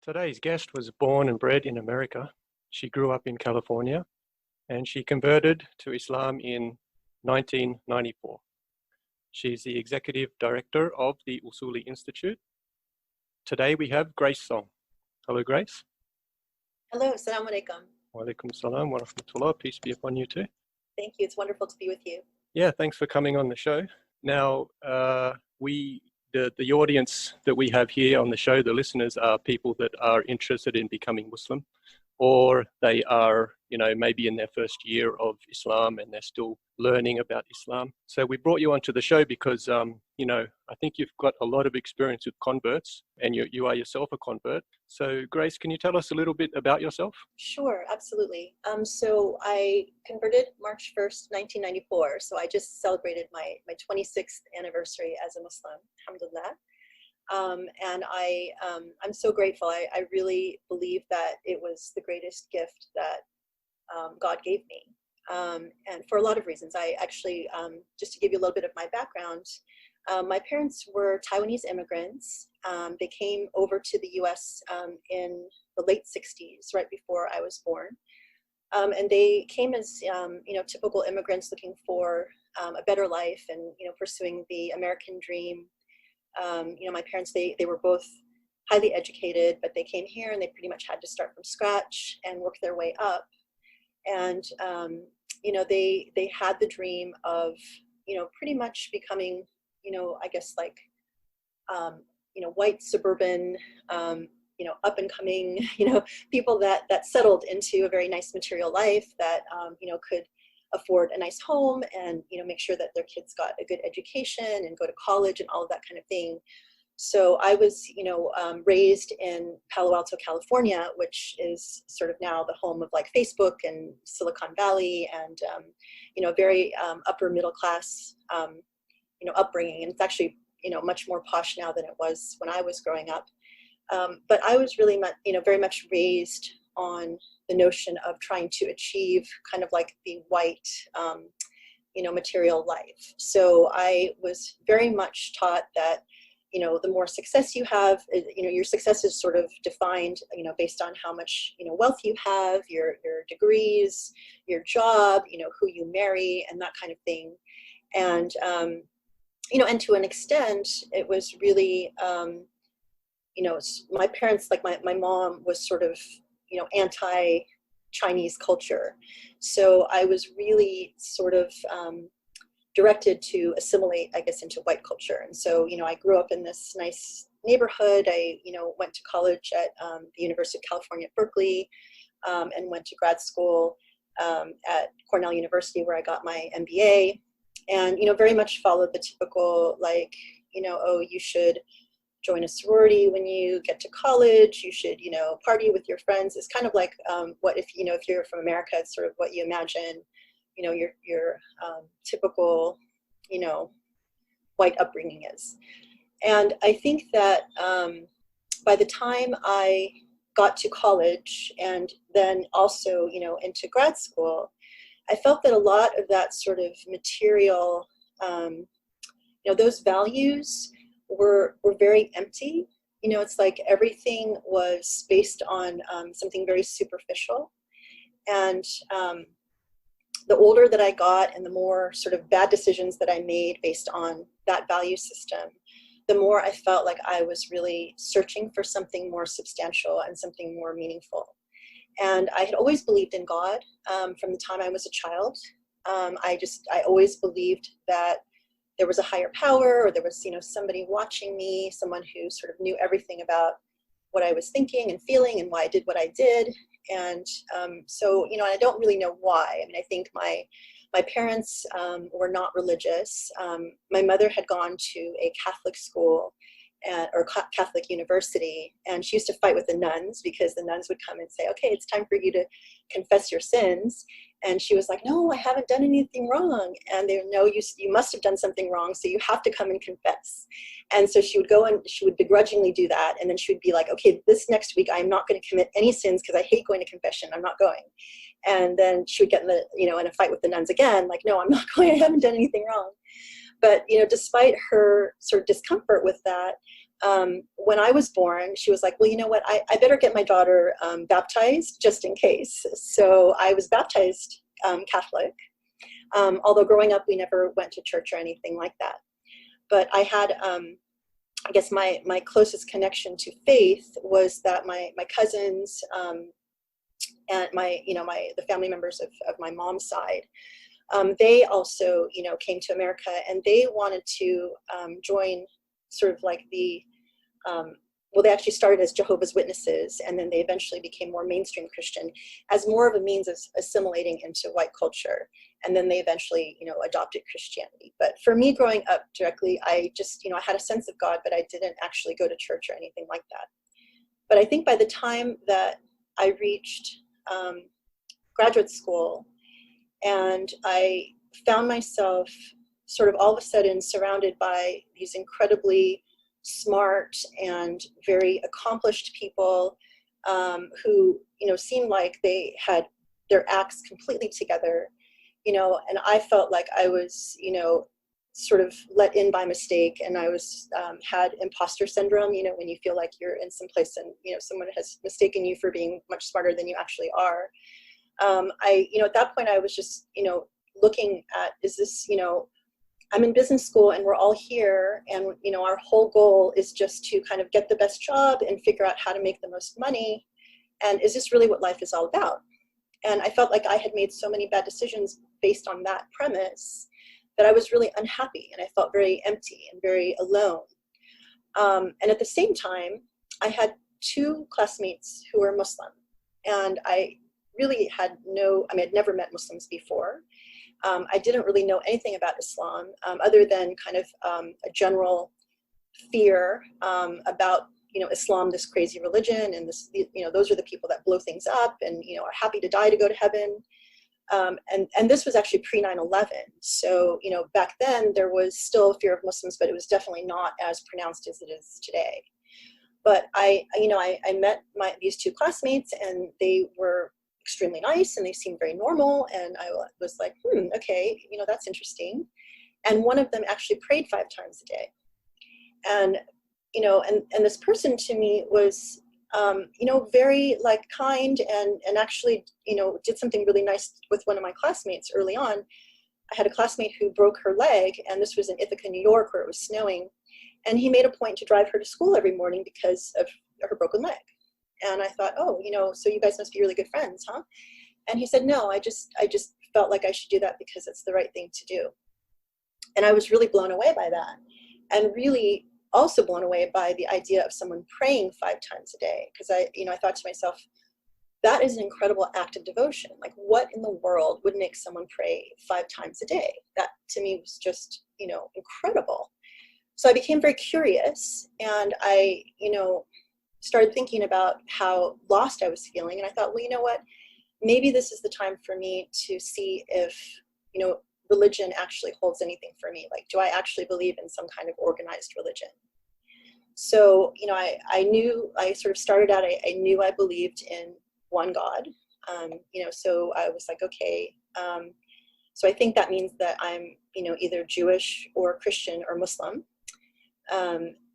Today's guest was born and bred in America. She grew up in California and she converted to Islam in 1994. She's the executive director of the Usuli Institute. Today we have Grace Song. Hello, Grace. Hello, assalamu alaikum. Wa alaikum salam wa rahmatullah. Peace be upon you too. Thank you. It's wonderful to be with you. Yeah, thanks for coming on the show. Now, the audience that we have here on the show, the listeners, are people that are interested in becoming Muslim, or they are, maybe in their first year of Islam and they're still learning about Islam. So we brought you onto the show because, I think you've got a lot of experience with converts and you are yourself a convert. So Grace, can you tell us a little bit about yourself? Sure, absolutely. So I converted March 1st, 1994. So I just celebrated my 26th anniversary as a Muslim, alhamdulillah. And I'm so grateful. I really believe that it was the greatest gift that God gave me. And for a lot of reasons. I actually, just to give you a little bit of my background, my parents were Taiwanese immigrants. They came over to the US in the late 60s, right before I was born. And they came as, typical immigrants looking for a better life and, pursuing the American dream. My parents, they were both highly educated, but they came here and they pretty much had to start from scratch and work their way up. And, they had the dream of, pretty much becoming, I guess like, white suburban, up and coming, people that settled into a very nice material life that, could afford a nice home and, make sure that their kids got a good education and go to college and all of that kind of thing. So I was, raised in Palo Alto, California, which is sort of now the home of like Facebook and Silicon Valley and, very upper middle class, upbringing. And it's actually, much more posh now than it was when I was growing up. But I was really, very much raised on the notion of trying to achieve kind of like the white, material life. So I was very much taught that, the more success you have, your success is sort of defined, based on how much, wealth you have, your degrees, your job, who you marry and that kind of thing. And, and to an extent, it was really, my parents, like my mom was sort of, anti-Chinese culture. So I was really sort of directed to assimilate, I guess, into white culture. And so, I grew up in this nice neighborhood. I, went to college at the University of California, Berkeley, and went to grad school at Cornell University, where I got my MBA. And, very much followed the typical, like, you should join a sorority when you get to college, you should, party with your friends. It's kind of like what if you're from America, it's sort of what you imagine, your typical, white upbringing is. And I think that by the time I got to college and then also, into grad school, I felt that a lot of that sort of material, those values were very empty. It's like everything was based on something very superficial. And the older that I got and the more sort of bad decisions that I made based on that value system, the more I felt like I was really searching for something more substantial and something more meaningful. And I had always believed in God from the time I was a child. I always believed that there was a higher power, or there was, somebody watching me, someone who sort of knew everything about what I was thinking and feeling and why I did what I did. And so, I don't really know why. I mean, I think my parents were not religious. My mother had gone to a Catholic school or Catholic university, and she used to fight with the nuns because the nuns would come and say, okay, it's time for you to confess your sins. And she was like, no, I haven't done anything wrong. And they know you must have done something wrong, so you have to come and confess. And so she would go and she would begrudgingly do that. And then she would be like, okay, this next week, I'm not going to commit any sins because I hate going to confession. I'm not going. And then she would get in a fight with the nuns again, like, no, I'm not going. I haven't done anything wrong. But, despite her sort of discomfort with that, when I was born, she was like, well, you know what, I better get my daughter baptized just in case. So I was baptized Catholic, although growing up, we never went to church or anything like that. But I had, I guess my closest connection to faith was that my cousins and the family members of my mom's side, they also, came to America, and they wanted to join sort of like well, they actually started as Jehovah's Witnesses, and then they eventually became more mainstream Christian as more of a means of assimilating into white culture. And then they eventually, adopted Christianity. But for me, growing up directly, I just, I had a sense of God, but I didn't actually go to church or anything like that. But I think by the time that I reached graduate school, and I found myself sort of all of a sudden surrounded by these incredibly smart and very accomplished people who, seemed like they had their acts completely together, and I felt like I was, sort of let in by mistake, and I was had imposter syndrome, when you feel like you're in some place and, someone has mistaken you for being much smarter than you actually are. At that point I was just, looking at, is this, I'm in business school and we're all here, and, our whole goal is just to kind of get the best job and figure out how to make the most money. And is this really what life is all about? And I felt like I had made so many bad decisions based on that premise that I was really unhappy, and I felt very empty and very alone. And at the same time, I had two classmates who were Muslim, and I really had I'd never met Muslims before. I didn't really know anything about Islam other than kind of a general fear about, Islam, this crazy religion, and this, those are the people that blow things up and, are happy to die to go to heaven. And this was actually pre 9/11. So, back then there was still a fear of Muslims, but it was definitely not as pronounced as it is today. But I met these two classmates, and they were extremely nice, and they seemed very normal. And I was like, okay, that's interesting. And one of them actually prayed 5 times a day. And, and this person to me was, very like kind, and actually, did something really nice with one of my classmates early on. I had a classmate who broke her leg, and this was in Ithaca, New York, where it was snowing. And he made a point to drive her to school every morning because of her broken leg. And I thought, oh, so you guys must be really good friends, huh? And he said, no, I just felt like I should do that because it's the right thing to do. And I was really blown away by that, and really also blown away by the idea of someone praying 5 times a day. Because I thought to myself, that is an incredible act of devotion. Like, what in the world would make someone pray 5 times a day? That to me was just, incredible. So I became very curious, and I, started thinking about how lost I was feeling. And I thought, well, you know what, maybe this is the time for me to see if, religion actually holds anything for me. Like, do I actually believe in some kind of organized religion? So, I sort of started out, I knew I believed in one God, so I was like, okay, so I think that means that I'm, either Jewish or Christian or Muslim.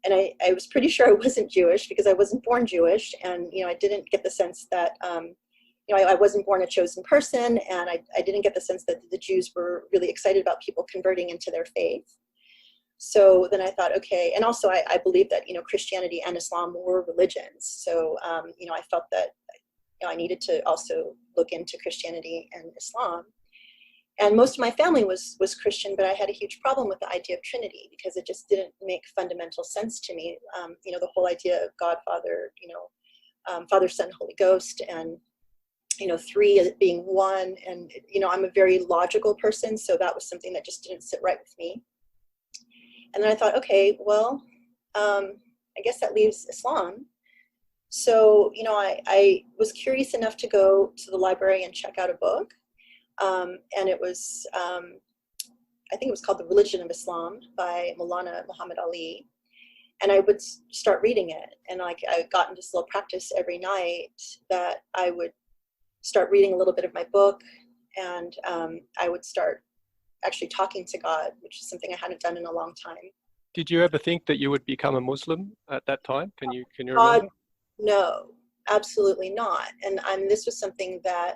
And I was pretty sure I wasn't Jewish because I wasn't born Jewish, and, I didn't get the sense that, I wasn't born a chosen person, and I didn't get the sense that the Jews were really excited about people converting into their faith. So then I thought, okay, and also I believe that, Christianity and Islam were religions. So, I felt that, I needed to also look into Christianity and Islam. And most of my family was Christian, but I had a huge problem with the idea of Trinity because it just didn't make fundamental sense to me. The whole idea of God, Father, Father, Son, Holy Ghost, and, 3 being one. And, I'm a very logical person, so that was something that just didn't sit right with me. And then I thought, okay, well, I guess that leaves Islam. So, I was curious enough to go to the library and check out a book. And it was, I think it was called The Religion of Islam by Maulana Muhammad Ali. And I would start reading it. And I got into this little practice every night that I would start reading a little bit of my book, and I would start actually talking to God, which is something I hadn't done in a long time. Did you ever think that you would become a Muslim at that time? Can you God, remember? no, absolutely not. And this was something that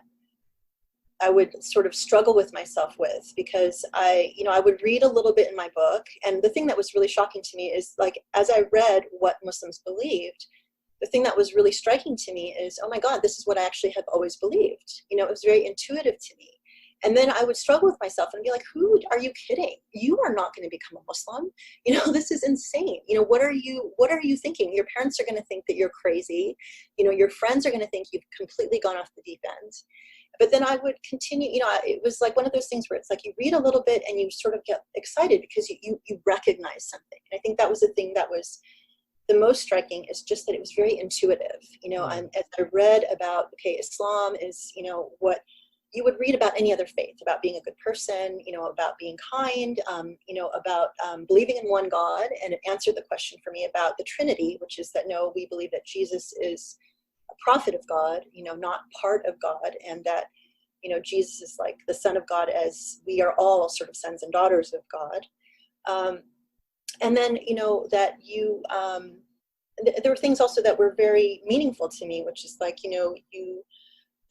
I would sort of struggle with myself with, because I would read a little bit in my book. And the thing that was really shocking to me is, like, as I read what Muslims believed, the thing that was really striking to me is, oh my God, this is what I actually have always believed. It was very intuitive to me. And then I would struggle with myself and be like, who are you kidding? You are not going to become a Muslim. This is insane. What are you thinking? Your parents are going to think that you're crazy. Your friends are going to think you've completely gone off the deep end. But then I would continue, it was like one of those things where it's like you read a little bit and you sort of get excited because you recognize something. And I think that was the thing that was the most striking, is just that it was very intuitive. And as I read about, okay, Islam is, what you would read about any other faith, about being a good person, about being kind, about believing in one God. And it answered the question for me about the Trinity, which is that, no, we believe that Jesus is a prophet of God, not part of God, and that, Jesus is like the Son of God, as we are all sort of sons and daughters of God. And then, that there were things also that were very meaningful to me, which is like,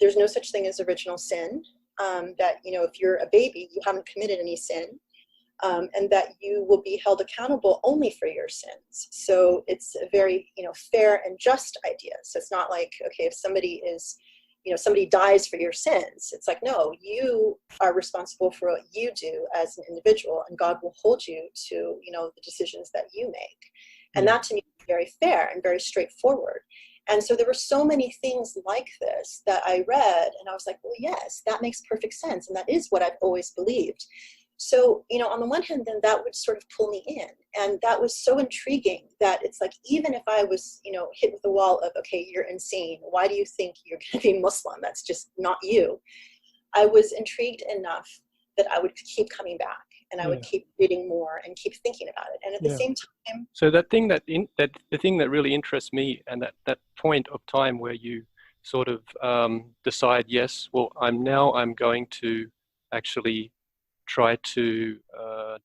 there's no such thing as original sin, that, if you're a baby, you haven't committed any sin, and that you will be held accountable only for your sins. So it's a very, fair and just idea. So it's not like, okay, if somebody is, somebody dies for your sins, it's like, no, you are responsible for what you do as an individual, and God will hold you to, the decisions that you make. And that to me is very fair and very straightforward. And so there were so many things like this that I read, and I was like, well, yes, that makes perfect sense. And that is what I've always believed. So, on the one hand, then that would sort of pull me in. And that was so intriguing that it's like, even if I was, hit with a wall of, okay, you're insane. Why do you think you're going to be Muslim? That's just not you. I was intrigued enough that I would keep coming back, and I would keep reading more and keep thinking about it. And at the same time. So that thing the thing that really interests me, and that point of time where you sort of decide, yes, well, I'm going to actually try to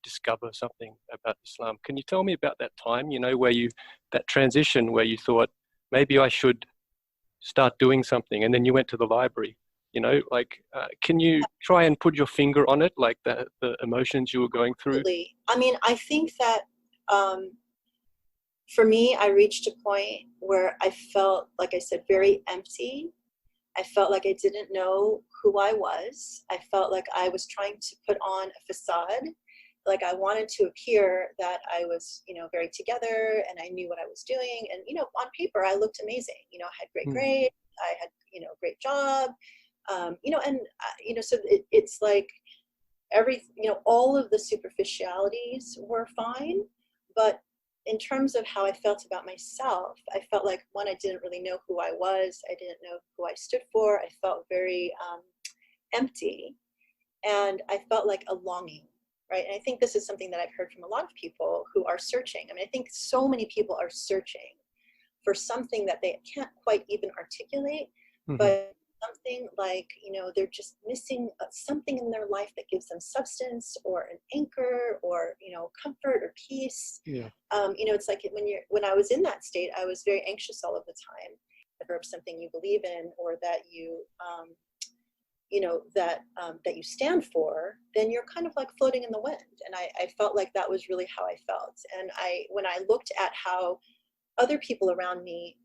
discover something about Islam. Can you tell me about that time, that transition where you thought, maybe I should start doing something, and then you went to the library, can you try and put your finger on it, like the emotions you were going through? Absolutely. I mean, I think that for me, I reached a point where I felt, like I said, very empty. I felt like I didn't know who I was. I felt like I was trying to put on a facade. Like I wanted to appear that I was, very together and I knew what I was doing. And, on paper, I looked amazing. I had great grades. I had, great job. So it's like all of the superficialities were fine. But in terms of how I felt about myself, I felt like, one, I didn't really know who I was. I didn't know who I stood for. I felt very empty. And I felt like a longing, right? And I think this is something that I've heard from a lot of people who are searching. I mean, I think so many people are searching for something that they can't quite even articulate, but something like, they're just missing something in their life that gives them substance or an anchor or, comfort or peace. It's like when I was in that state, I was very anxious all of the time. If something you believe in, or that you, that you stand for, then you're kind of like floating in the wind. And I felt like that was really how I felt. And when I looked at how other people around me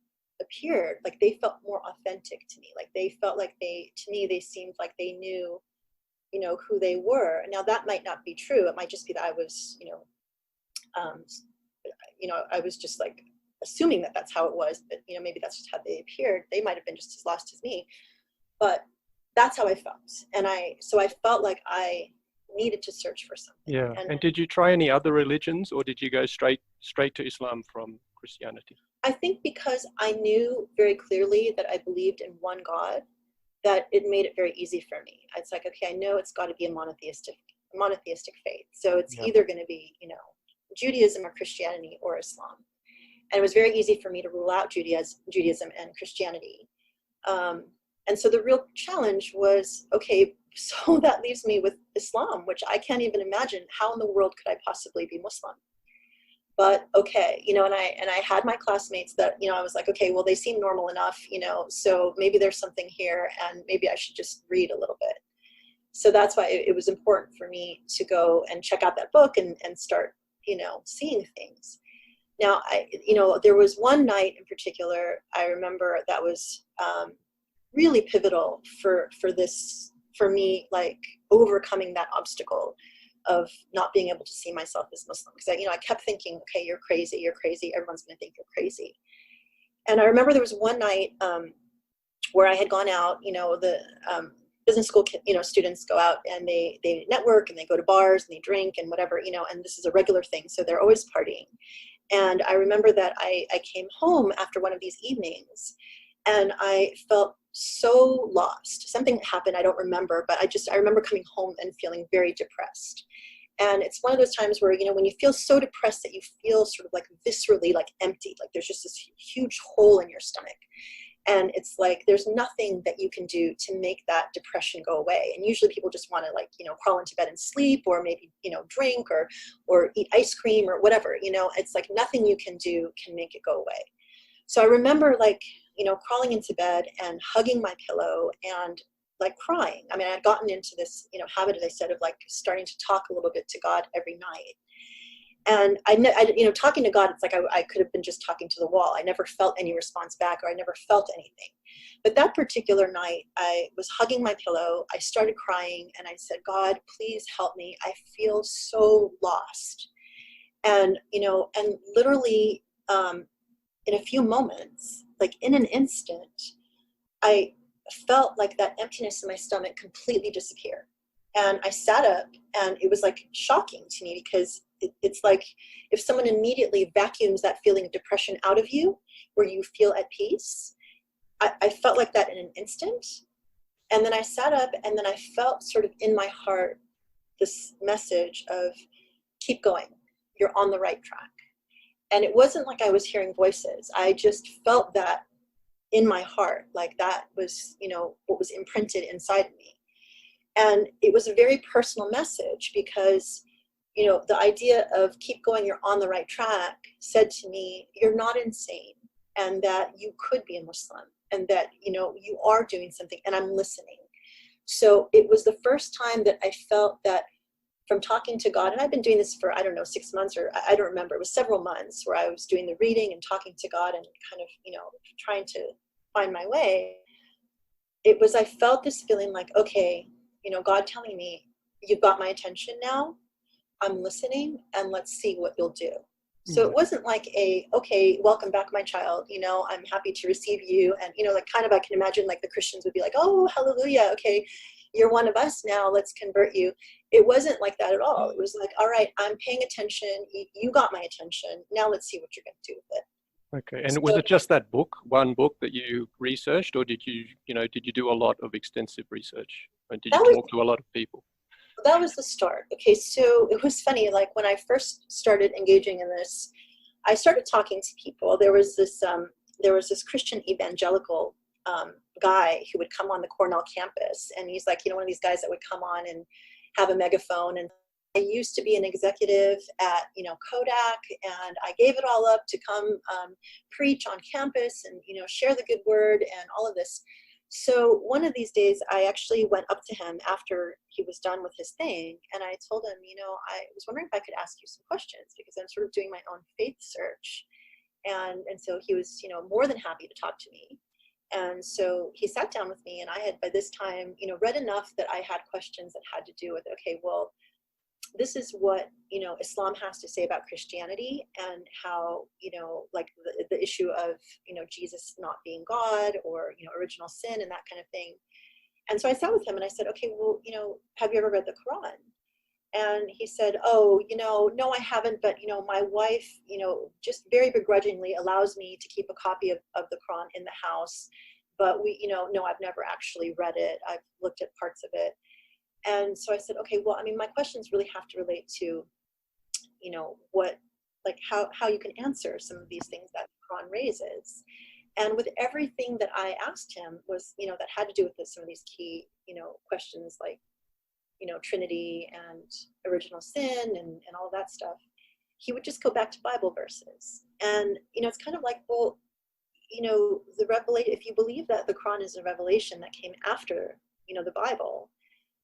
appeared, like they felt more authentic to me. Like they felt like they seemed like they knew, who they were. Now that might not be true. It might just be that I was, I was just like assuming that that's how it was, but maybe that's just how they appeared. They might have been just as lost as me, but that's how I felt. And so I felt like I needed to search for something. Yeah. And did you try any other religions, or did you go straight to Islam from Christianity? I think because I knew very clearly that I believed in one God, that it made it very easy for me. It's like, okay, I know it's got to be a monotheistic faith. So it's either going to be, Judaism or Christianity or Islam. And it was very easy for me to rule out Judaism and Christianity. And so the real challenge was, okay, so that leaves me with Islam, which I can't even imagine. How in the world could I possibly be Muslim? but okay, and I had my classmates that, I was like, okay, well, they seem normal enough, so maybe there's something here, and maybe I should just read a little bit. So that's why it was important for me to go and check out that book and start, seeing things. Now, there was one night in particular I remember that was really pivotal for me, like overcoming that obstacle of not being able to see myself as Muslim. Because I kept thinking, okay, you're crazy, everyone's going to think you're crazy. And I remember there was one night where I had gone out, the business school, students go out and they network and they go to bars and they drink and whatever, and this is a regular thing. So they're always partying. And I remember that I came home after one of these evenings and I felt so lost. Something happened, I don't remember, but I remember coming home and feeling very depressed. And it's one of those times where, when you feel so depressed that you feel sort of like viscerally like empty, like there's just this huge hole in your stomach. And it's like, there's nothing that you can do to make that depression go away. And usually people just want to crawl into bed and sleep, or maybe, drink or eat ice cream or whatever, it's like nothing you can do can make it go away. So I remember crawling into bed and hugging my pillow and crying. I mean, I had gotten into this, habit, as I said, of starting to talk a little bit to God every night. And talking to God, it's like I could have been just talking to the wall. I never felt any response back, or I never felt anything. But that particular night, I was hugging my pillow. I started crying, and I said, God, please help me. I feel so lost. And, and literally in a few moments, in an instant, I felt like that emptiness in my stomach completely disappear. And I sat up, and it was shocking to me, because it's like if someone immediately vacuums that feeling of depression out of you, where you feel at peace. I felt like that in an instant. And then I sat up, and then I felt sort of in my heart this message of keep going. You're on the right track. And it wasn't like I was hearing voices. I just felt that in my heart, like that was, what was imprinted inside me. And it was a very personal message, because the idea of keep going, you're on the right track, said to me, you're not insane, and that you could be a Muslim, and that, you are doing something, and I'm listening. So it was the first time that I felt that from talking to God, and I've been doing this for, 6 months, or I don't remember, it was several months where I was doing the reading and talking to God and kind of, trying to find my way. I felt this feeling like, okay, God telling me, you've got my attention now. I'm listening, and let's see what you'll do. So it wasn't like okay, welcome back, my child, I'm happy to receive you. And, kind of, I can imagine the Christians would be like, oh, hallelujah. Okay, you're one of us now. Let's convert you. It wasn't like that at all. It was like, all right, I'm paying attention. You got my attention. Now let's see what you're going to do with it. Okay. And was it just that one book that you researched, or did you do a lot of extensive research? And did you talk to a lot of people? That was the start. Okay, so it was funny, when I first started engaging in this, I started talking to people. There was this Christian evangelical guy who would come on the Cornell campus, and he's one of these guys that would come on and have a megaphone. And I used to be an executive at Kodak, and I gave it all up to come preach on campus and share the good word and all of this. So one of these days, I actually went up to him after he was done with his thing, and I told him, I was wondering if I could ask you some questions, because I'm sort of doing my own faith search. And so he was, more than happy to talk to me. And so he sat down with me, and I had by this time, read enough that I had questions that had to do with, okay, well, this is what, Islam has to say about Christianity, and how, the issue of, Jesus not being God, or, original sin and that kind of thing. And so I sat with him and I said, okay, well, have you ever read the Quran? And he said, oh, no, I haven't, but, my wife, just very begrudgingly allows me to keep a copy of the Quran in the house. But no, I've never actually read it. I've looked at parts of it. And so I said, okay, well, my questions really have to relate to, how you can answer some of these things that the Quran raises. And with everything that I asked him was, that had to do with some of these key, questions like, Trinity and original sin and all of that stuff. he would just go back to Bible verses. And, it's kind of like, well, the revelation, if you believe that the Quran is a revelation that came after, the Bible,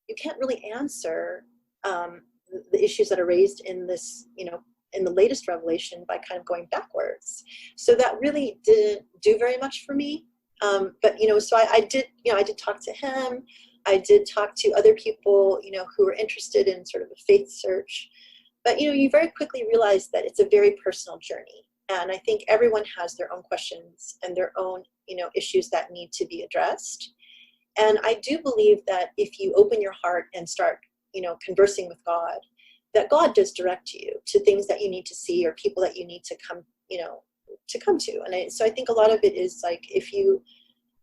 you can't really answer the issues that are raised in this, in the latest revelation by kind of going backwards. So that really didn't do very much for me. But, so I did, I did talk to him. I did talk to other people, who were interested in sort of a faith search. But, you very quickly realize that it's a very personal journey. And I think everyone has their own questions and their own, issues that need to be addressed. And I do believe that if you open your heart and start, conversing with God, that God does direct you to things that you need to see or people that you need to come, to. And so I think a lot of it is like, if you,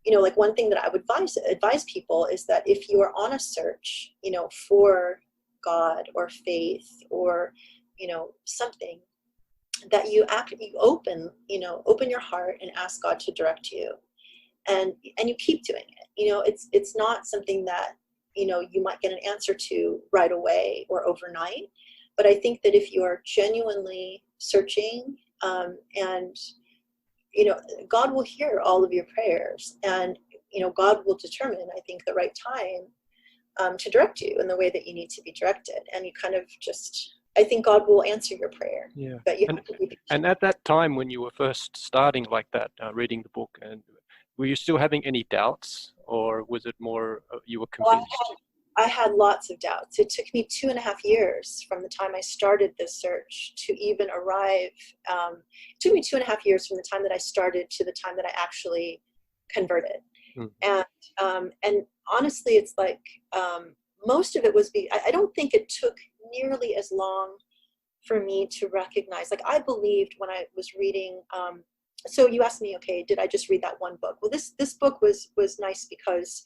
like one thing that I would advise people is that if you are on a search, for God or faith or, something, that you open your heart and ask God to direct you, and you keep doing it. It's not something that, you might get an answer to right away or overnight. But I think that if you are genuinely searching, and, God will hear all of your prayers, and, God will determine, I think, the right time to direct you in the way that you need to be directed. And you kind of just, I think God will answer your prayer. Yeah. But you have to be patient. And at that time when you were first starting like that, reading the book, and were you still having any doubts, or was it more you were convinced? I had lots of doubts. It took me 2.5 years from the time I started this search to even arrive. It took me 2.5 years from the time that I started to the time that I actually converted. And honestly, it's like most of it was I don't think it took nearly as long for me to recognize. Like, I believed when I was reading. So you asked me, okay, did I just read that one book? Well, this book was nice because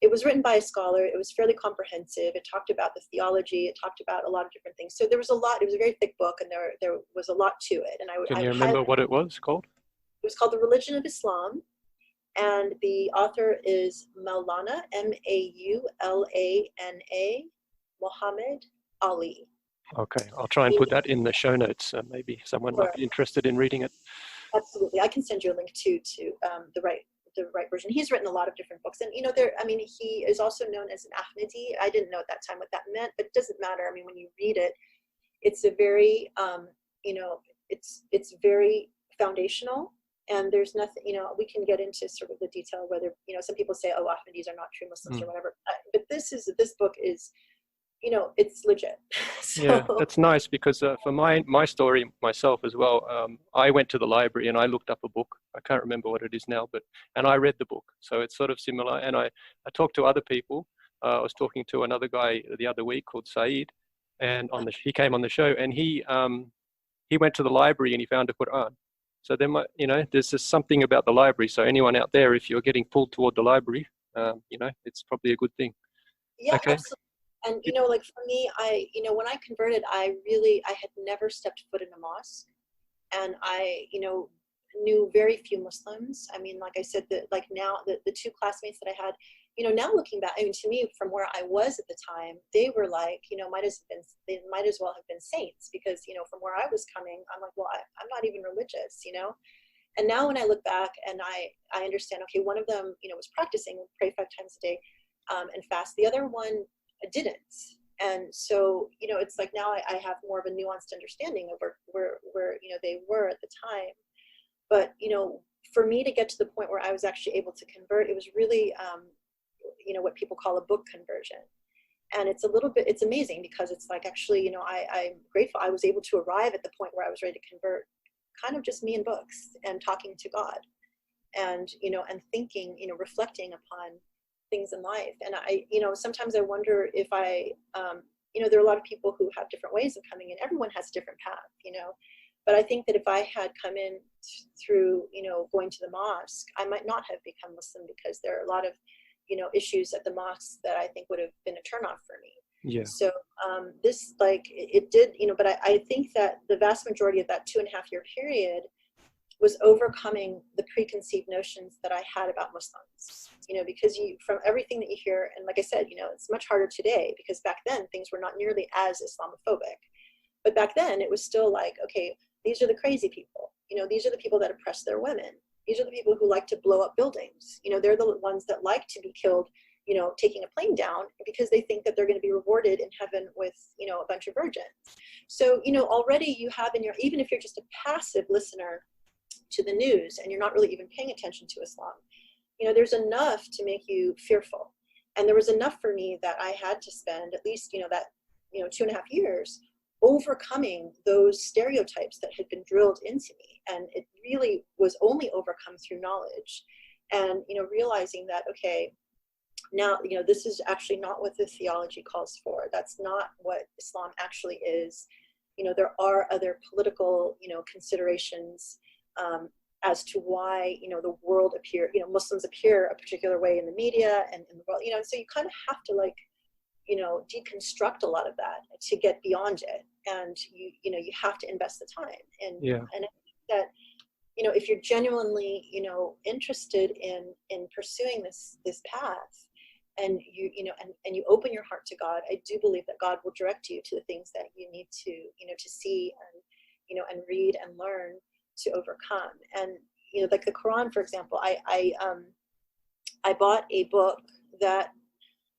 it was written by a scholar. It was fairly comprehensive. It talked about the theology. It talked about a lot of different things. So there was a lot. It was a very thick book, and there was a lot to it. And Can you remember what it was called? It was called The Religion of Islam, and the author is Maulana, Maulana, Muhammad Ali. Okay, I'll try and put that in the show notes. Maybe someone might be interested in reading it. Absolutely, I can send you a link to the right version. He's written a lot of different books, and he is also known as an Ahmadi. I didn't know at that time what that meant, but it doesn't matter. I mean, when you read it, it's a very it's very foundational, and there's nothing, we can get into sort of the detail whether, some people say, oh, Ahmadis are not true Muslims or whatever, but this book is, it's legit. So. Yeah, that's nice, because for my story myself as well, I went to the library and I looked up a book. I can't remember what it is now, and I read the book. So it's sort of similar. And I talked to other people. I was talking to another guy the other week called Saeed, and he came on the show, and he went to the library and he found a Quran. So there's just something about the library. So anyone out there, if you're getting pulled toward the library, it's probably a good thing. Yeah, okay. Absolutely. And, like for me, when I converted, I had never stepped foot in a mosque, and I, knew very few Muslims. I mean, like I said, now the two classmates that I had, now looking back, I mean, to me, from where I was at the time, they were like, they might as well have been saints, because, from where I was coming, I'm like, well, I'm not even religious, And now when I look back and I understand, okay, one of them, was practicing, pray 5 times a day, and fast. The other one didn't. And so, it's like now I have more of a nuanced understanding of where they were at the time. But, for me to get to the point where I was actually able to convert, it was really, what people call a book conversion. And it's amazing, because it's like, actually, I'm grateful I was able to arrive at the point where I was ready to convert, kind of just me and books and talking to God, and, and thinking, reflecting upon things in life. And I, sometimes I wonder if there are a lot of people who have different ways of coming in. Everyone has a different path, but I think that if I had come in through, going to the mosque, I might not have become Muslim, because there are a lot of, issues at the mosque that I think would have been a turnoff for me. Yeah. So this, like, it did, but I think that the vast majority of that 2.5 year period was overcoming the preconceived notions that I had about Muslims, because from everything that you hear, and like I said, it's much harder today, because back then things were not nearly as Islamophobic. But back then it was still like, okay, these are the crazy people. These are the people that oppress their women. These are the people who like to blow up buildings. They're the ones that like to be killed, taking a plane down because they think that they're going to be rewarded in heaven with, a bunch of virgins. So, already you have in your, even if you're just a passive listener to the news and you're not really even paying attention to Islam, there's enough to make you fearful. And there was enough for me that I had to spend at least, that, 2.5 years overcoming those stereotypes that had been drilled into me. And it really was only overcome through knowledge and, realizing that, okay, now, this is actually not what the theology calls for. That's not what Islam actually is. There are other political, considerations as to why, the world Muslims appear a particular way in the media and in the world, and so you kind of have to deconstruct a lot of that to get beyond it. And you have to invest the time. And I think that, if you're genuinely, interested in pursuing this path, and and you open your heart to God, I do believe that God will direct you to the things that you need to, to see and, and read and learn to overcome. And, like the Quran, for example, I bought a book that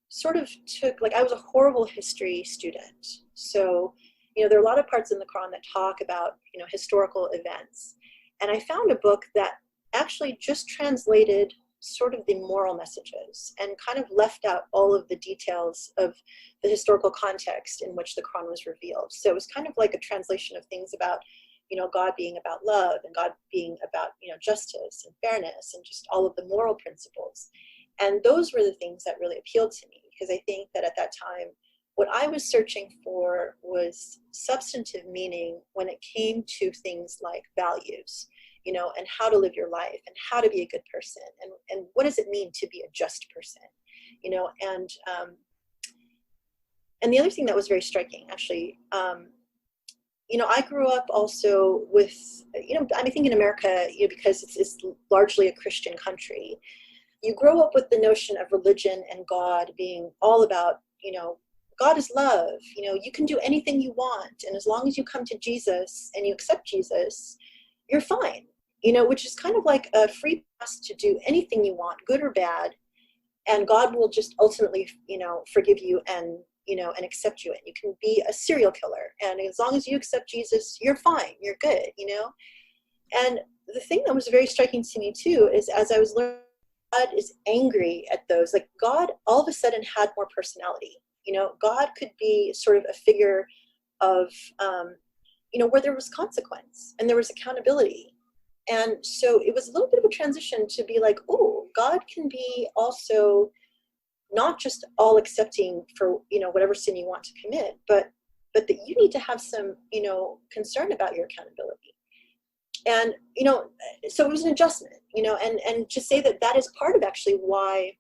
sort of took, I was a horrible history student. So, there are a lot of parts in the Quran that talk about, historical events. And I found a book that actually just translated sort of the moral messages and kind of left out all of the details of the historical context in which the Quran was revealed. So it was kind of like a translation of things about, God being about love and God being about, justice and fairness and just all of the moral principles. And those were the things that really appealed to me, because I think that at that time, what I was searching for was substantive meaning when it came to things like values, and how to live your life and how to be a good person and what does it mean to be a just person, and the other thing that was very striking, actually, I grew up also with, I think in America, because it's largely a Christian country, you grow up with the notion of religion and God being all about, God is love, you can do anything you want. And as long as you come to Jesus and you accept Jesus, you're fine, which is kind of like a free pass to do anything you want, good or bad. And God will just ultimately, forgive you and, and accept you. And you can be a serial killer. And as long as you accept Jesus, you're fine, you're good, And the thing that was very striking to me too, is as I was learning, God is angry at those, God all of a sudden had more personality. God could be sort of a figure of, where there was consequence and there was accountability. And so it was a little bit of a transition to be like, oh, God can be also not just all accepting for, whatever sin you want to commit, but that you need to have some, concern about your accountability. And, so it was an adjustment, and to say that is part of actually why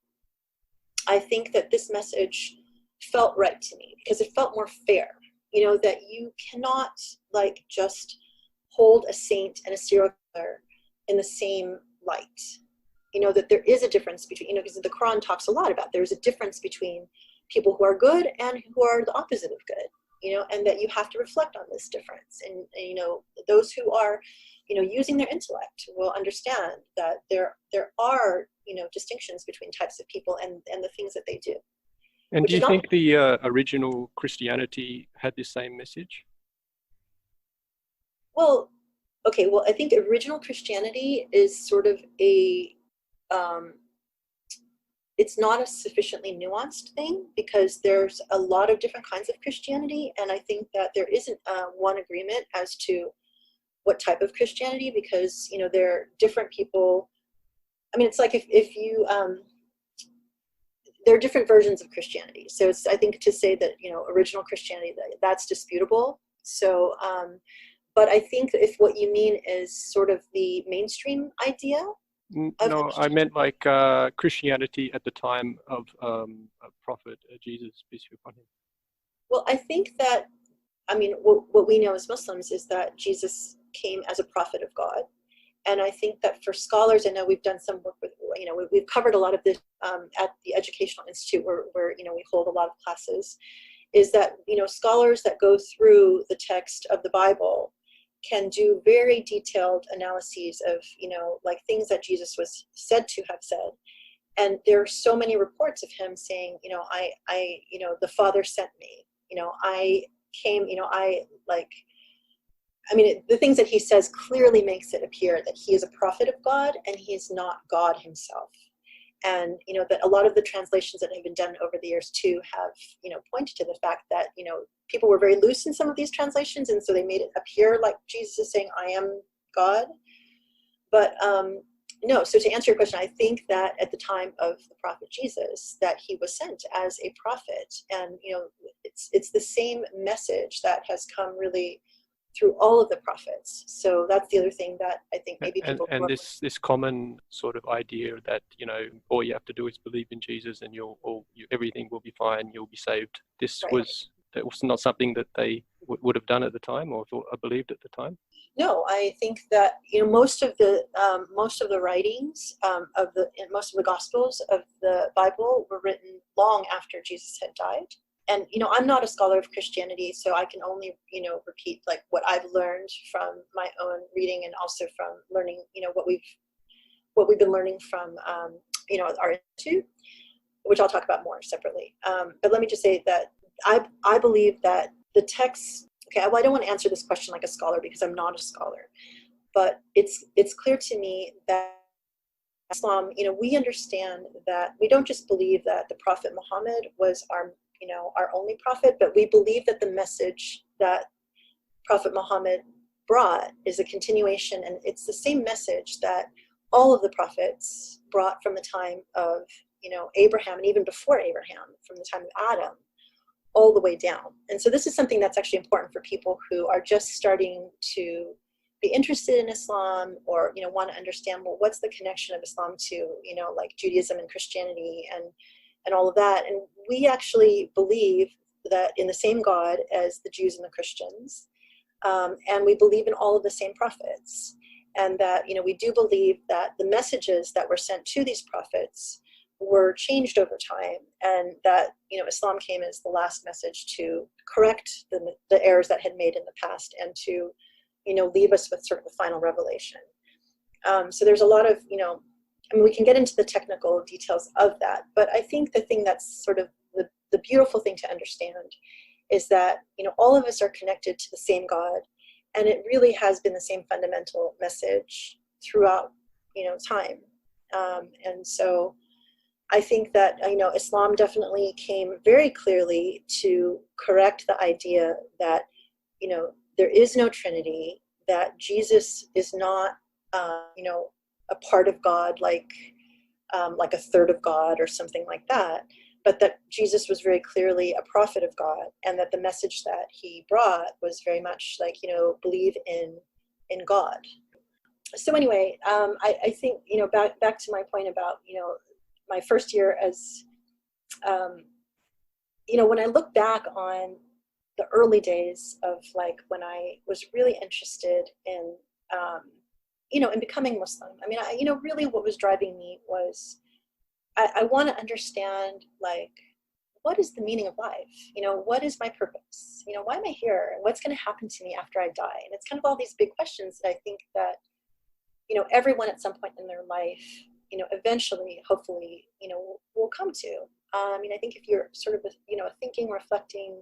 I think that this message felt right to me, because it felt more fair, that you cannot just hold a saint and a serial killer in the same light, that there is a difference between, because the Quran talks a lot about there's a difference between people who are good and who are the opposite of good, and that you have to reflect on this difference. And those who are, using their intellect will understand that there are, distinctions between types of people and the things that they do. And do you think the original Christianity had the same message? Well, okay, I think original Christianity is sort of it's not a sufficiently nuanced thing, because there's a lot of different kinds of Christianity, and I think that there isn't one agreement as to what type of Christianity, because, there are different people. I mean, it's like if you, there are different versions of Christianity. So it's, I think, to say that, original Christianity, that's disputable. So, but I think if what you mean is sort of the mainstream idea. No, I meant Christianity at the time of Prophet Jesus, peace be upon him. Well, I think that, I mean, what we know as Muslims is that Jesus came as a prophet of God. And I think that for scholars, I know we've done some work with, we've covered a lot of this at the Educational Institute where we hold a lot of classes. is that, scholars that go through the text of the Bible can do very detailed analyses of, like things that Jesus was said to have said. And there are so many reports of him saying, the Father sent me, I came, the things that he says clearly makes it appear that he is a prophet of God and he's not God himself. And, that a lot of the translations that have been done over the years too have, pointed to the fact that, people were very loose in some of these translations. And so they made it appear like Jesus is saying, I am God. But no, so to answer your question, I think that at the time of the prophet Jesus, that he was sent as a prophet. And, it's the same message that has come really through all of the prophets. So that's the other thing that I think maybe people... And this common sort of idea that, all you have to do is believe in Jesus and everything will be fine, you'll be saved. That was not something that they would have done at the time or believed at the time? No, I think that, most of the writings most of the Gospels of the Bible were written long after Jesus had died. And, I'm not a scholar of Christianity, so I can only, repeat like what I've learned from my own reading and also from learning, what we've been learning from, our institute, which I'll talk about more separately. But let me just say that I believe that the text, okay, well, I don't want to answer this question like a scholar because I'm not a scholar, but it's clear to me that Islam, we understand that we don't just believe that the Prophet Muhammad was our only prophet, but we believe that the message that Prophet Muhammad brought is a continuation, and it's the same message that all of the prophets brought from the time of, Abraham, and even before Abraham, from the time of Adam, all the way down. And so this is something that's actually important for people who are just starting to be interested in Islam or, want to understand, well, what's the connection of Islam to, like Judaism and Christianity and all of that. And we actually believe that in the same God as the Jews and the Christians. And we believe in all of the same prophets. And that, we do believe that the messages that were sent to these prophets were changed over time. And that, Islam came as the last message to correct the errors that had made in the past and to, leave us with sort of the final revelation. So there's a lot of, we can get into the technical details of that, but I think the thing that's sort of the beautiful thing to understand is that, all of us are connected to the same God, and it really has been the same fundamental message throughout, time. And so I think that, Islam definitely came very clearly to correct the idea that, there is no Trinity, that Jesus is not, a part of God, like a third of God or something like that, but that Jesus was very clearly a prophet of God, and that the message that he brought was very much like, believe in God. So anyway, I think, back to my point about, my first year as, when I look back on the early days of like when I was really interested in, in becoming Muslim. Really what was driving me was I want to understand, like, what is the meaning of life? What is my purpose? Why am I here? And what's going to happen to me after I die? And it's kind of all these big questions that I think that, everyone at some point in their life, eventually, hopefully, will come to. I think if you're sort of a thinking, reflecting,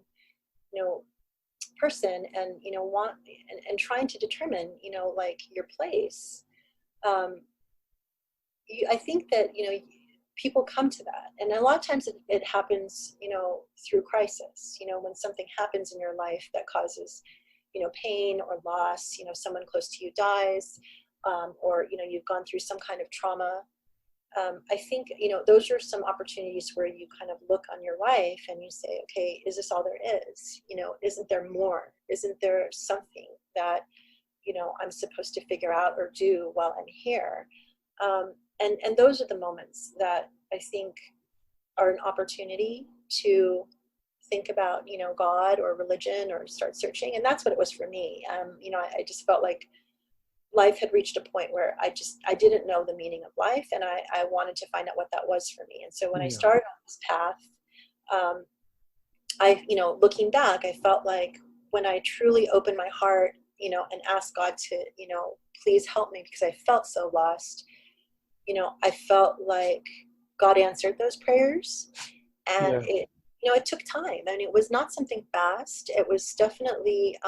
person and, want and trying to determine, like your place, I think that, people come to that. And a lot of times it happens, through crisis, when something happens in your life that causes, pain or loss, someone close to you dies, or, you've gone through some kind of trauma. I think, those are some opportunities where you kind of look on your life and you say, okay, is this all there is? Isn't there more? Isn't there something that, I'm supposed to figure out or do while I'm here? And those are the moments that I think are an opportunity to think about, God or religion or start searching. And that's what it was for me. I just felt like life had reached a point where I didn't know the meaning of life, and I wanted to find out what that was for me. And so when I started on this path, looking back, I felt like when I truly opened my heart, and asked God to, please help me because I felt so lost, I felt like God answered those prayers. And Yeah. it took time, and it was not something fast. It was definitely,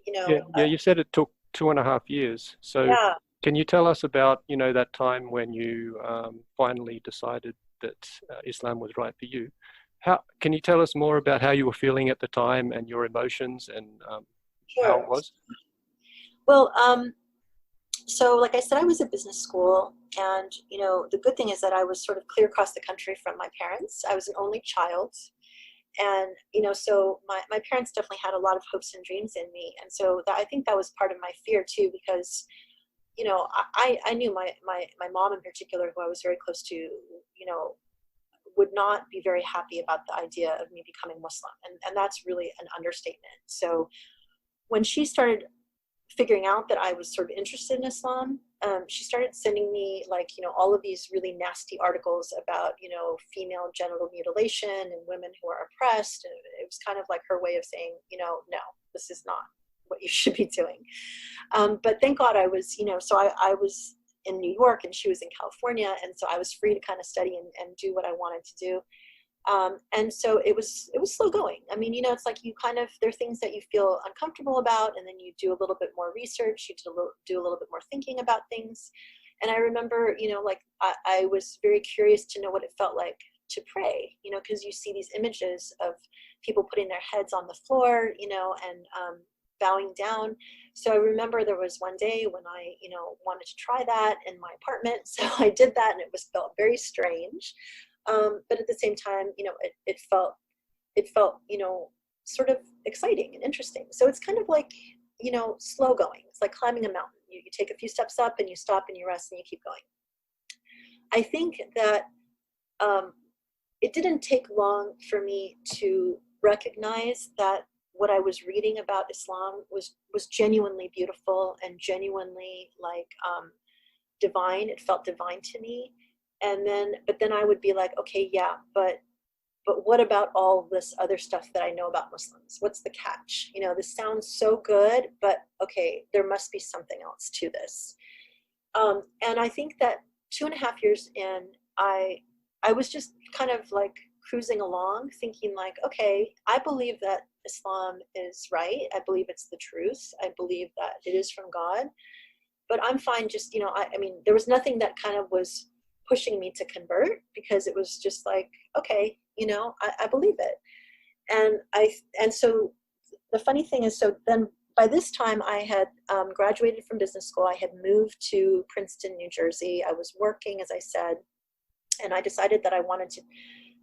Yeah. Yeah. You said it took 2.5 years. So yeah. can you tell us about, that time when you finally decided that Islam was right for you? How can you tell us more about how you were feeling at the time and your emotions and how it Sure. was? Well, so like I said, I was at business school, and the good thing is that I was sort of clear across the country from my parents. I was an only child, and so my parents definitely had a lot of hopes and dreams in me, and so I think that was part of my fear too, because I knew my mom in particular, who I was very close to, would not be very happy about the idea of me becoming Muslim, and that's really an understatement. So when she started figuring out that I was sort of interested in Islam, she started sending me, like, all of these really nasty articles about, female genital mutilation and women who are oppressed. And it was kind of like her way of saying, no, this is not what you should be doing. But thank God I was, so I was in New York and she was in California. And so I was free to kind of study and do what I wanted to do. And so it was slow going. I mean, it's like you kind of, there are things that you feel uncomfortable about, and then you do a little bit more research, you do a little bit more thinking about things. And I remember, like I was very curious to know what it felt like to pray, because you see these images of people putting their heads on the floor, and bowing down. So I remember there was one day when I, wanted to try that in my apartment. So I did that, and felt very strange. But at the same time, it felt, sort of exciting and interesting. So it's kind of like, slow going. It's like climbing a mountain. You take a few steps up and you stop and you rest and you keep going. I think that it didn't take long for me to recognize that what I was reading about Islam was genuinely beautiful and genuinely like divine. It felt divine to me. But then I would be like, okay, yeah, but what about all this other stuff that I know about Muslims? What's the catch? This sounds so good, but okay, there must be something else to this. And I think that 2.5 years in, I was just kind of like cruising along, thinking like, okay, I believe that Islam is right. I believe it's the truth. I believe that it is from God. But I'm fine just, I mean, there was nothing that kind of was pushing me to convert, because it was just like, okay, I believe it. And so the funny thing is, so then by this time I had graduated from business school. I had moved to Princeton, New Jersey. I was working, as I said, and I decided that I wanted to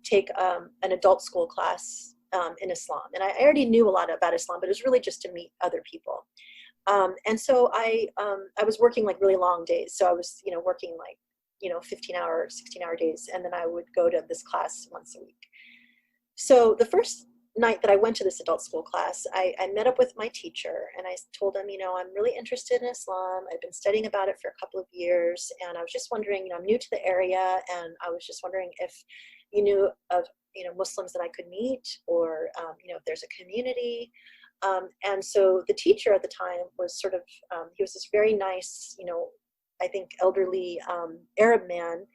take an adult school class in Islam. And I already knew a lot about Islam, but it was really just to meet other people. And so I was working like really long days. So I was, working like, 15-hour, 16-hour days. And then I would go to this class once a week. So the first night that I went to this adult school class, I met up with my teacher, and I told him, I'm really interested in Islam. I've been studying about it for a couple of years. And I was just wondering, I'm new to the area. And I was just wondering if you knew of, Muslims that I could meet, or, if there's a community. And so the teacher at the time was sort of, he was this very nice, I think elderly Arab man.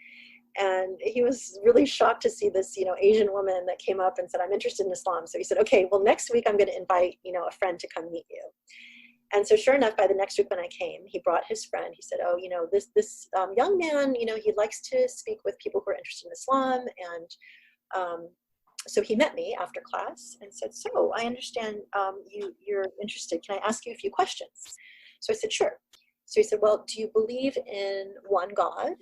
And he was really shocked to see this, Asian woman that came up and said, I'm interested in Islam. So he said, okay, well, next week I'm going to invite, a friend to come meet you. And so sure enough, by the next week when I came, he brought his friend. He said, oh, this young man, he likes to speak with people who are interested in Islam. And so he met me after class and said, so I understand you're interested. Can I ask you a few questions? So I said, sure. So he said, well, do you believe in one God?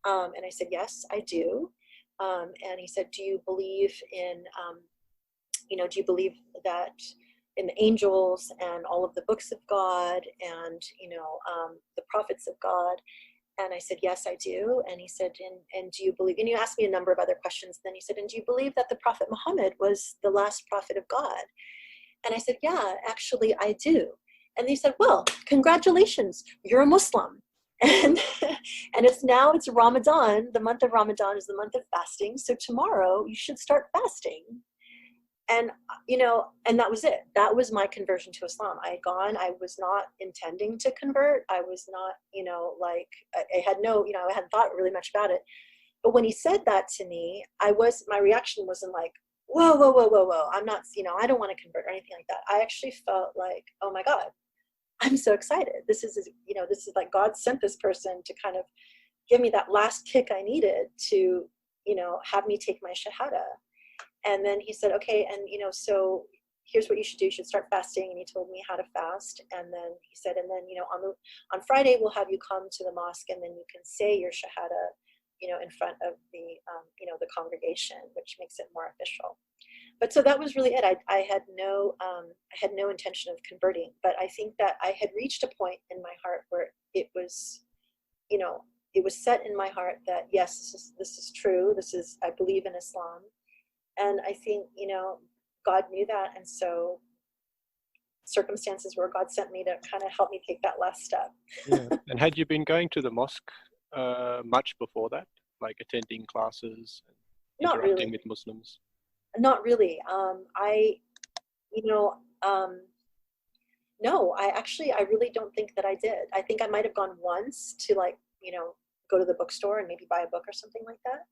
And I said, yes, I do. And he said, do you believe in, do you believe that in the angels and all of the books of God and, the prophets of God? And I said, yes, I do. And he said, and do you believe, and you asked me a number of other questions. Then he said, and do you believe that the Prophet Muhammad was the last prophet of God? And I said, yeah, actually, I do. And he said, well, congratulations, you're a Muslim. And it's Ramadan. The month of Ramadan is the month of fasting. So tomorrow you should start fasting. And, and that was it. That was my conversion to Islam. I had gone, I was not intending to convert. I was not, like, I had no, I hadn't thought really much about it. But when he said that to me, my reaction wasn't like, whoa, whoa, whoa, whoa, whoa. I'm not, I don't want to convert or anything like that. I actually felt like, oh my God, I'm so excited. This is, this is like God sent this person to kind of give me that last kick I needed to, have me take my Shahada. And then he said, okay, and, so here's what you should do. You should start fasting. And he told me how to fast. And then he said, and then, on Friday, we'll have you come to the mosque and then you can say your Shahada, in front of the, the congregation, which makes it more official. But so that was really it. I had no intention of converting, but I think that I had reached a point in my heart where it was, it was set in my heart that yes, this is true. I believe in Islam. And I think, God knew that. And so circumstances where God sent me to kind of help me take that last step. Yeah. And had you been going to the mosque much before that, like attending classes and interacting with Muslims? Not really. No, I really don't think that I did. I think I might have gone once to go to the bookstore and maybe buy a book or something like that.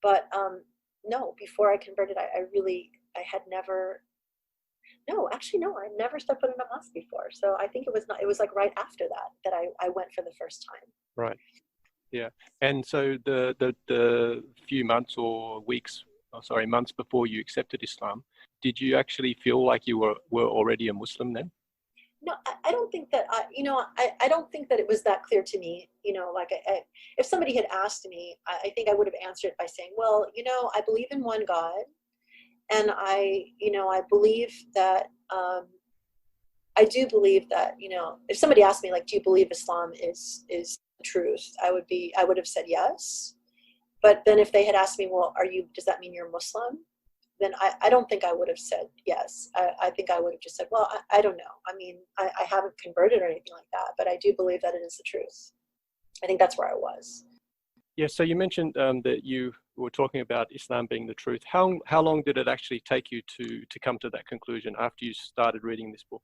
But no, before I converted, I had never, no, actually, no, I'd never stepped foot in a mosque before. So I think it was like right after that I went for the first time. Right. Yeah. And so the few months or months before you accepted Islam, did you actually feel like you were already a Muslim then? No, I don't think that I don't think that it was that clear to me. If somebody had asked me, I think I would have answered by saying, well, I believe in one God, and I believe that I do believe that if somebody asked me like, do you believe Islam is the truth? I would have said yes. But then if they had asked me, well, does that mean you're Muslim? Then I don't think I would have said yes. I think I would have just said, well, I don't know. I mean, I haven't converted or anything like that, but I do believe that it is the truth. I think that's where I was. Yeah, so you mentioned that you were talking about Islam being the truth. How long did it actually take you to come to that conclusion after you started reading this book?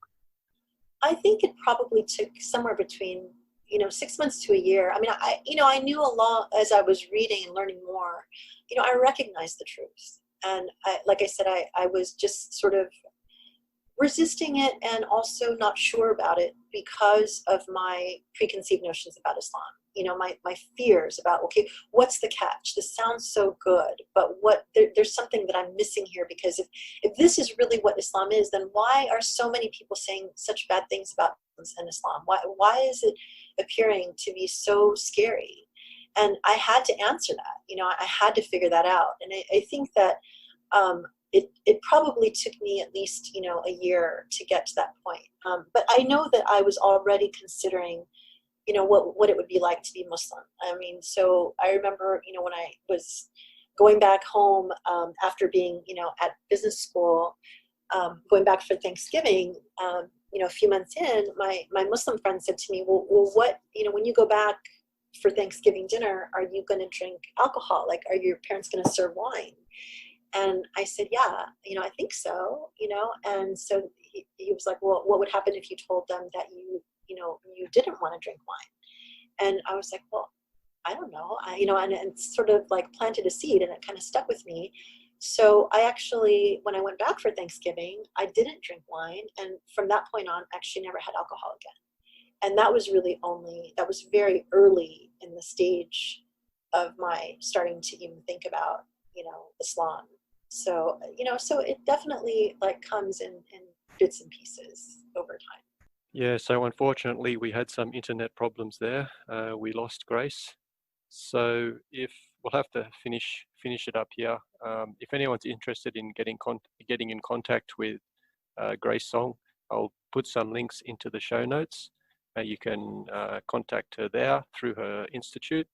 I think it probably took somewhere between 6 months to a year. I mean, I knew a lot as I was reading and learning more. I recognized the truth. And like I said, I was just sort of resisting it and also not sure about it because of my preconceived notions about Islam. My fears about, okay, what's the catch? This sounds so good, but there's something that I'm missing here, because if this is really what Islam is, then why are so many people saying such bad things about Islam? Why is it appearing to be so scary? And I had to answer that. I had to figure that out. And I think that it probably took me at least, a year to get to that point. But I know that I was already considering, what it would be like to be Muslim. I mean, so I remember, when I was going back home after being, at business school, going back for Thanksgiving, a few months in, my Muslim friend said to me, well, what, when you go back for Thanksgiving dinner, are you going to drink alcohol? Like, are your parents going to serve wine? And I said, yeah, I think so, and so he was like, well, what would happen if you told them that you didn't want to drink wine? And I was like, well, I don't know, and sort of like planted a seed, and it kind of stuck with me. So I actually, when I went back for Thanksgiving, I didn't drink wine. And from that point on, actually never had alcohol again. And that was that was very early in the stage of my starting to even think about, Islam. So, so it definitely like comes in bits and pieces over time. Yeah, so unfortunately we had some internet problems there. We lost Grace. So we'll have to finish it up here. If anyone's interested in getting in contact with Grace Song, I'll put some links into the show notes. You can contact her there through her institute.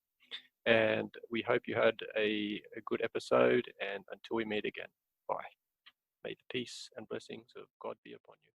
And we hope you had a good episode. And until we meet again, bye. May the peace and blessings of God be upon you.